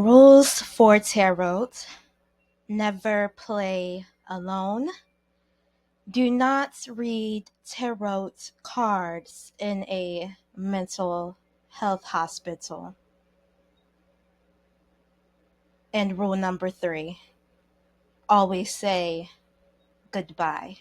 Rules for tarot: never play alone. Do not read tarot cards in a mental health hospital. And rule number 3, always say goodbye.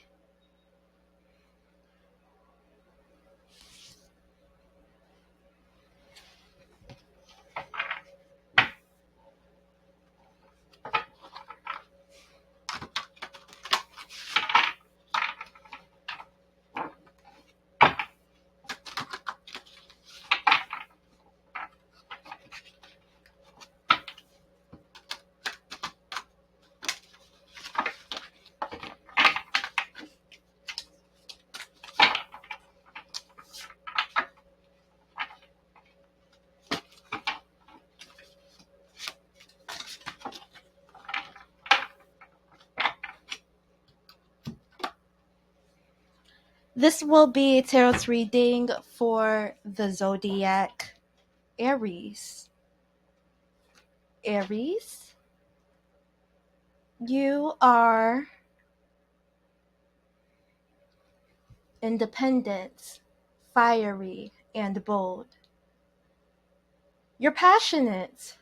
This will be a tarot reading for the zodiac Aries. Aries, you are independent, fiery, and bold. You're passionate,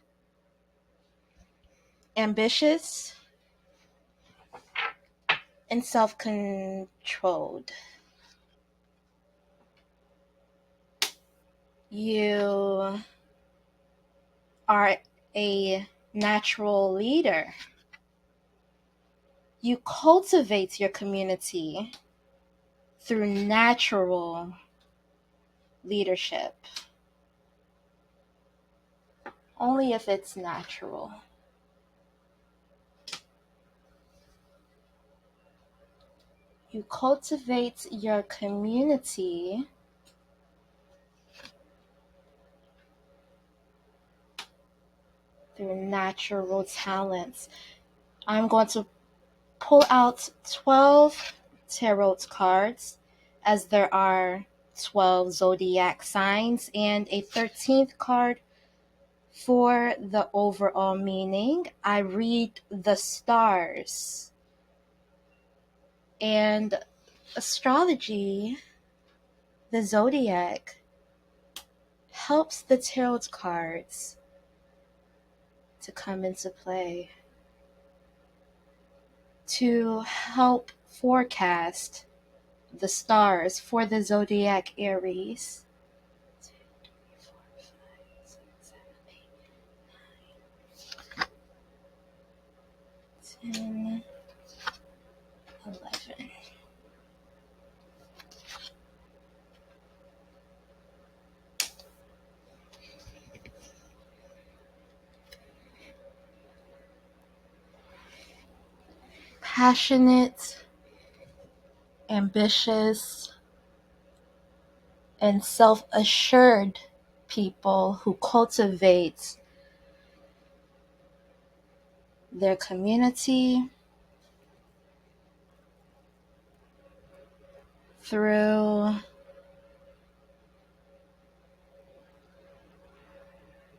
ambitious, and self-controlled. You are a natural leader. You cultivate your community through natural leadership. Only if it's natural. You cultivate your community through natural talents. I'm going to pull out 12 tarot cards, as there are 12 zodiac signs, and a 13th card for the overall meaning. I read the stars. And astrology, the zodiac, helps the tarot cards to come into play, to help forecast the stars for the zodiac Aries. 2, 3, 4, 5, 6, 7, 8, 9, 10, 11. Passionate, ambitious, and self-assured people who cultivate their community through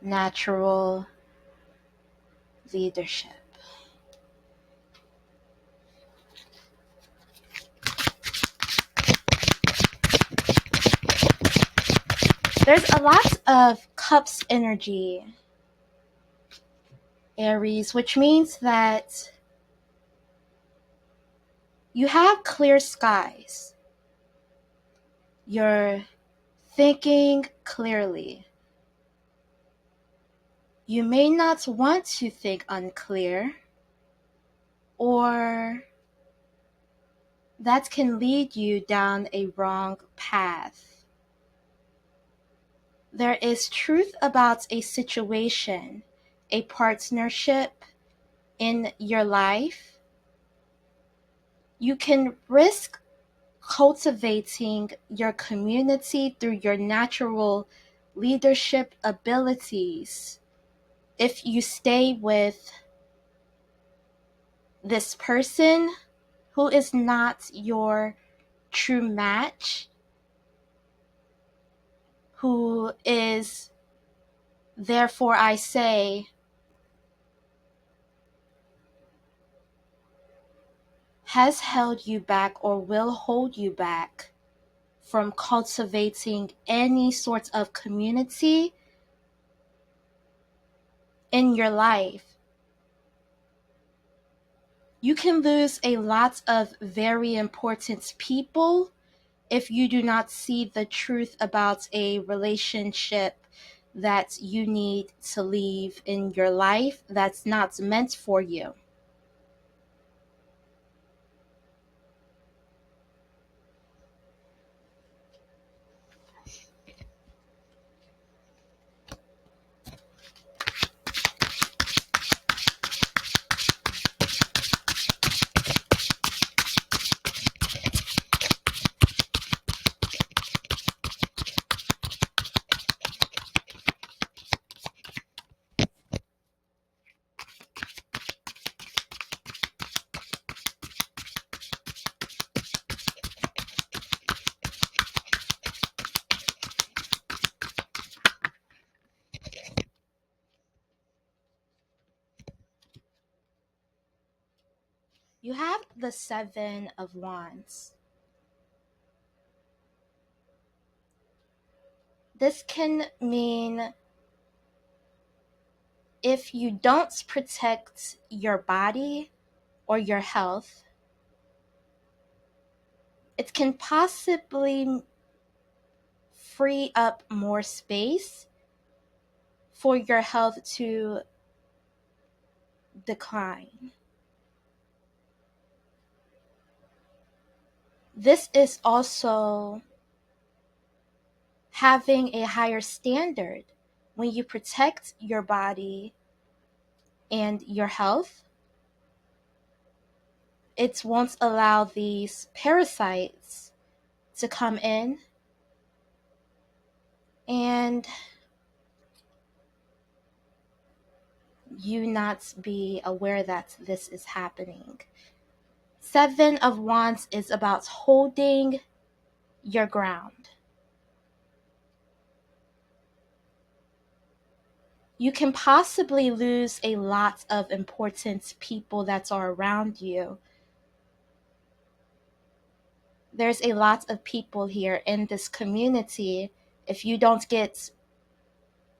natural leadership. There's a lot of cups energy, Aries, which means that you have clear skies. You're thinking clearly. You may not want to think unclear, or that can lead you down a wrong path. There is truth about a situation, a partnership in your life. You can risk cultivating your community through your natural leadership abilities if you stay with this person who is not your true match, who is, therefore I say, has held you back or will hold you back from cultivating any sort of community in your life. You can lose a lot of very important people if you do not see the truth about a relationship that you need to leave in your life that's not meant for you. You have the Seven of Wands. This can mean if you don't protect your body or your health, it can possibly free up more space for your health to decline. This is also having a higher standard. When you protect your body and your health, it won't allow these parasites to come in and you not be aware that this is happening. Seven of Wands is about holding your ground. You can possibly lose a lot of important people that are around you. There's a lot of people here in this community. If you don't get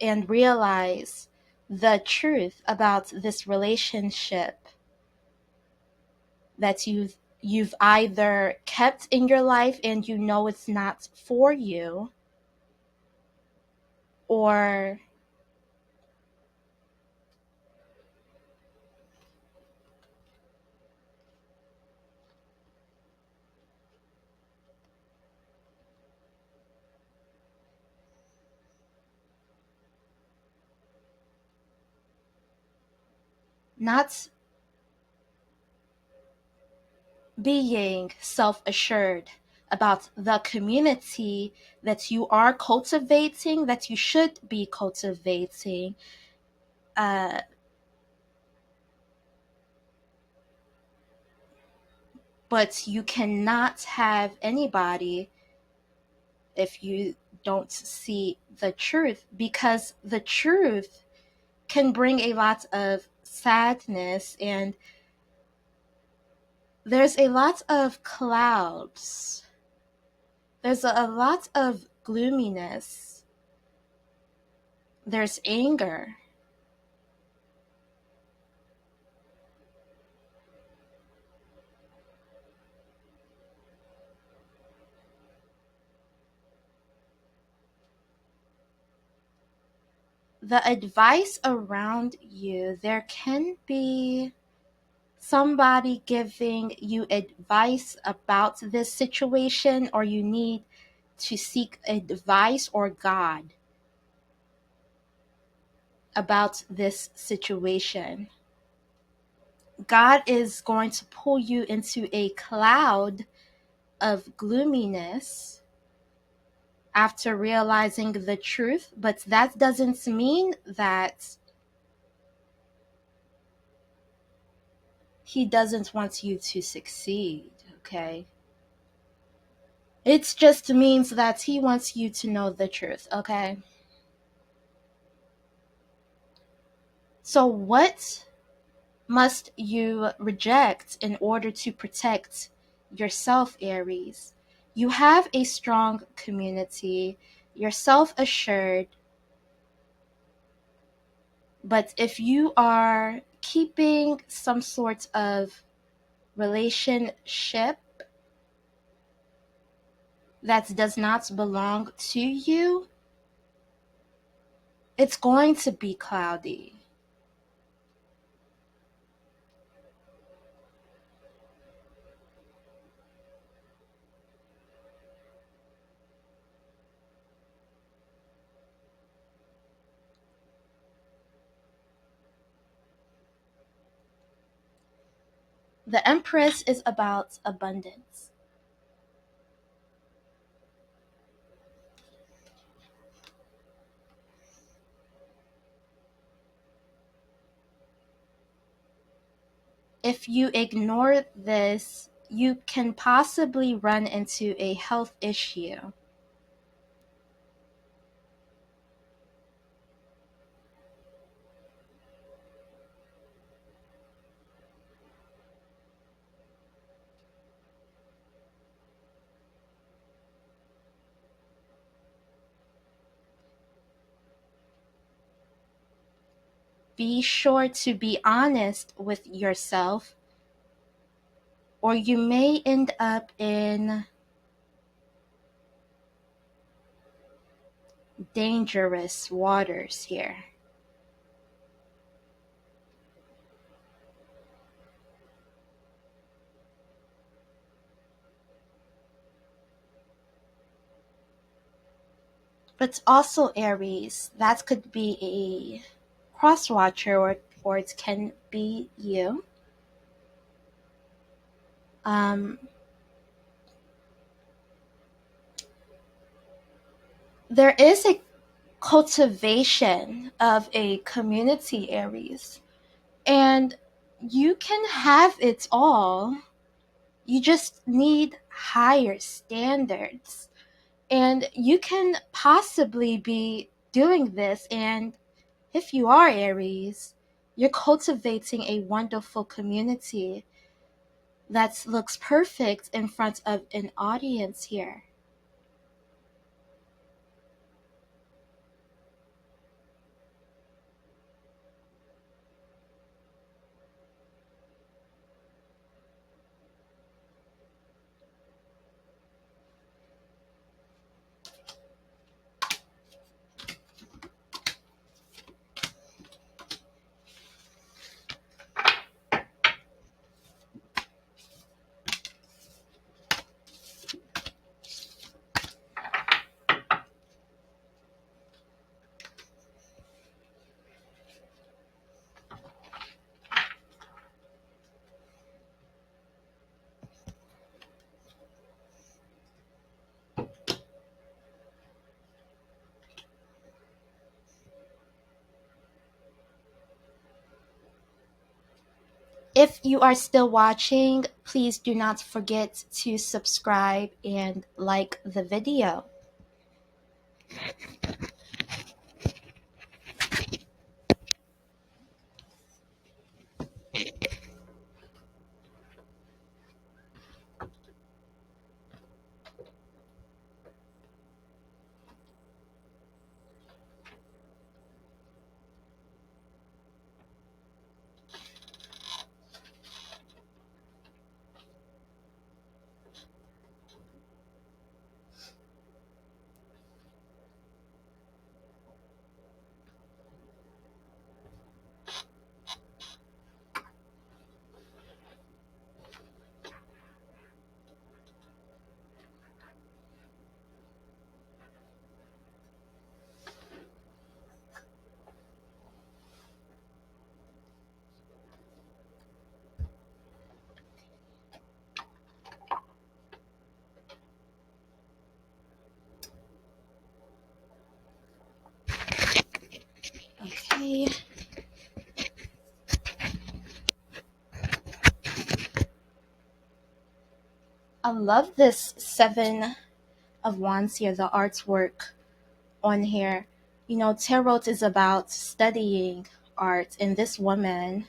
and realize the truth about this relationship that you've either kept in your life and you know it's not for you, or not being self-assured about the community that you are cultivating, that you should be cultivating. But you cannot have anybody if you don't see the truth, because the truth can bring a lot of sadness, and there's a lot of clouds. There's a lot of gloominess. There's anger. The advice around you, there can be somebody giving you advice about this situation, or you need to seek advice or God about this situation. God is going to pull you into a cloud of gloominess after realizing the truth, but that doesn't mean that He doesn't want you to succeed, okay? It just means that He wants you to know the truth, okay? So what must you reject in order to protect yourself, Aries? You have a strong community, you're self assured, but if you are keeping some sort of relationship that does not belong to you, it's going to be cloudy. The Empress is about abundance. If you ignore this, you can possibly run into a health issue. Be sure to be honest with yourself, or you may end up in dangerous waters here. But also, Aries, that could be a cross watcher, or it can be you. Um, there is a cultivation of a community, Aries, and you can have it all. You just need higher standards. And you can possibly be doing this. And if you are Aries, you're cultivating a wonderful community that looks perfect in front of an audience here. If you are still watching, please do not forget to subscribe and like the video. Okay. I love this Seven of Wands here, the artwork on here. You know, tarot is about studying art, and this woman,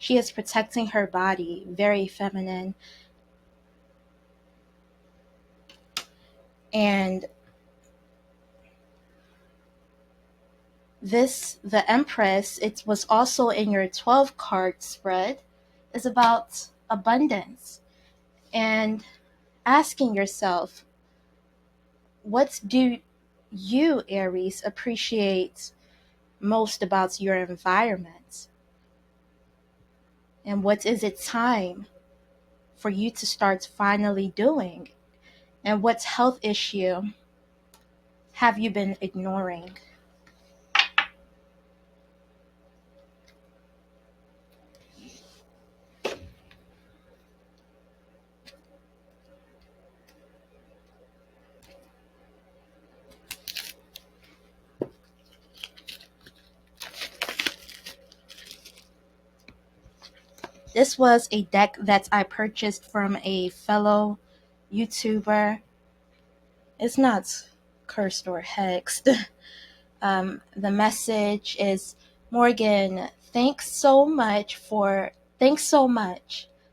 She is protecting her body, very feminine. And the Empress, it was also in your 12 card spread, is about abundance and asking yourself, what do you, Aries, appreciate most about your environment? And what is it time for you to start finally doing? And what health issue have you been ignoring? This was a deck that I purchased from a fellow YouTuber. It's not cursed or hexed. The message is, Morgan, thanks so much.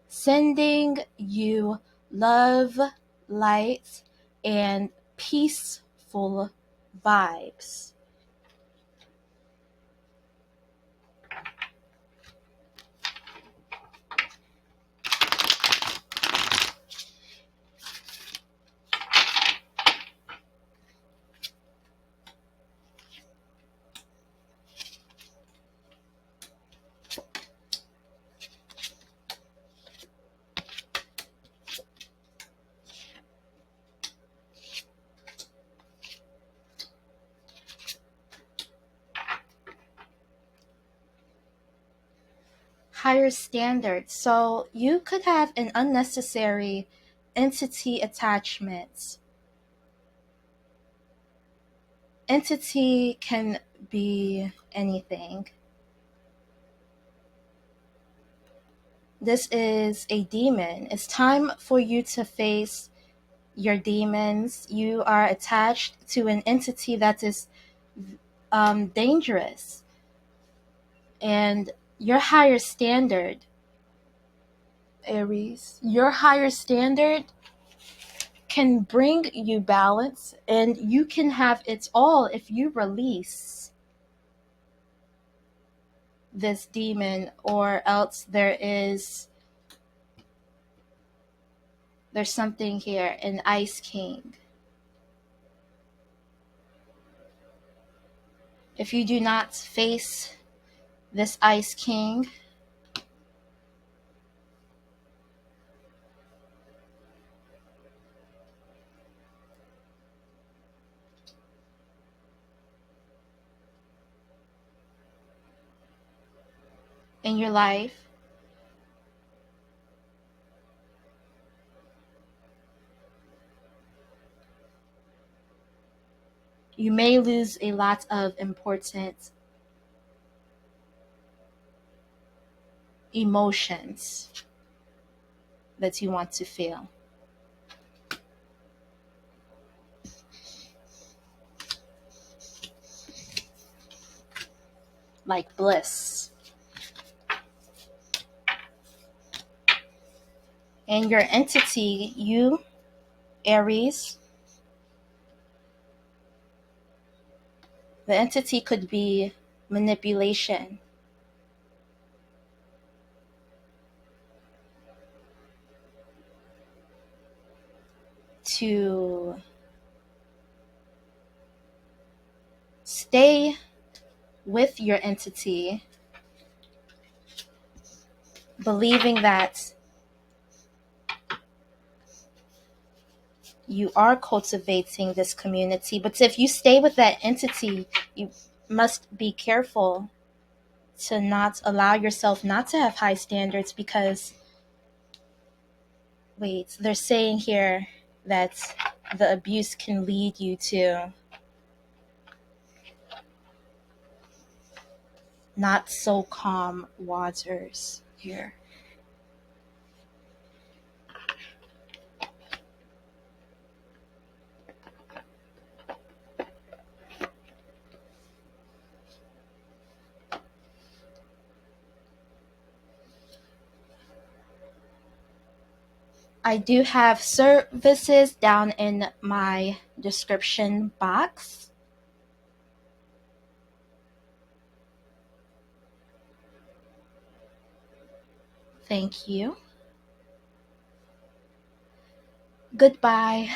Sending you love, light, and peaceful vibes. Higher standards. So you could have an unnecessary entity attachment. Entity can be anything. This is a demon. It's time for you to face your demons. You are attached to an entity that is dangerous. And your higher standard, Aries, your higher standard can bring you balance, and you can have it all if you release this demon, or else there's something here, an Ice King. If you do not face this Ice King, in your life, you may lose a lot of important emotions that you want to feel. Like bliss. And your entity, you, Aries, the entity could be manipulation. To stay with your entity, believing that you are cultivating this community. But if you stay with that entity, you must be careful to not allow yourself not to have high standards, because, wait, they're saying here that the abuse can lead you to not so calm waters here. I do have services down in my description box. Thank you. Goodbye.